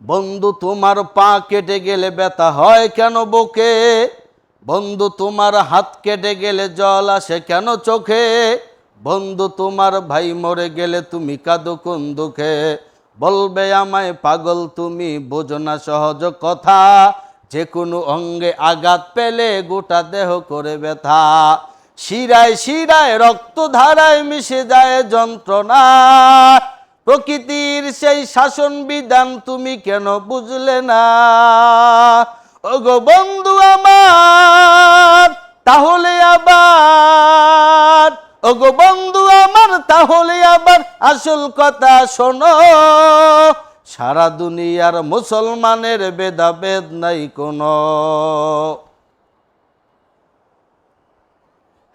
বন্ধু তোমার পা কেটে গেলে ব্যথা হয় কেন বুকে? বন্ধু তোমার হাত কেটে গেলে জল আসে কেন চোখে? বন্ধু তোমার ভাই মরে গেলে তুমি কাঁদো কোন দুঃখে? বলবে আমায় পাগল তুমি, বোঝো না সহজ কথা, যে কোনো অঙ্গে আঘাত পেলে গোটা দেহ করে ব্যথা। শিরায় শিরায় রক্ত ধারায় মিশে যায় যন্ত্রণা, প্রকৃতির সেই শাসন বিধান তুমি কেন বুঝলে না? ওগো বন্ধু আমার তাহলে আবার, ওগো বন্ধু আমার তাহলে আবার আসল কথা শোনো, সারা দুনিয়ার মুসলমানের ভেদাভেদ নাই কোনো।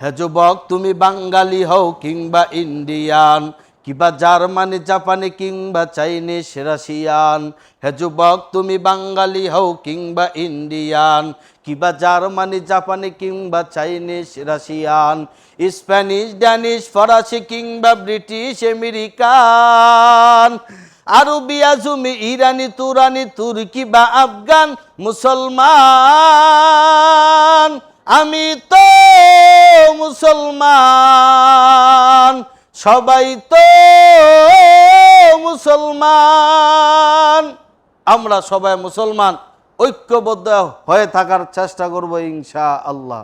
হে যুবক তুমি বাঙালি হও কিংবা ইন্ডিয়ান, কিংবা জার্মানি জাপানি কিংবা চাইনিজ রাশিয়ান। হে যুবক তুমি বাঙালি হও কিংবা ইন্ডিয়ান, কিংবা জার্মানি জাপানি কিংবা চাইনিজ রাশিয়ান, স্প্যানিশ ড্যানিশ ফরাসি কিংবা ব্রিটিশ আমেরিকান, আরবি আজমি ইরানি তুরানি তুর্কি বা আফগান মুসলমান, আমি তো মুসলমান, সবাই তো মুসলমান। আমরা সবাই মুসলমান, ঐক্যবদ্ধ হয়ে থাকার চেষ্টা করব ইনশাআল্লাহ।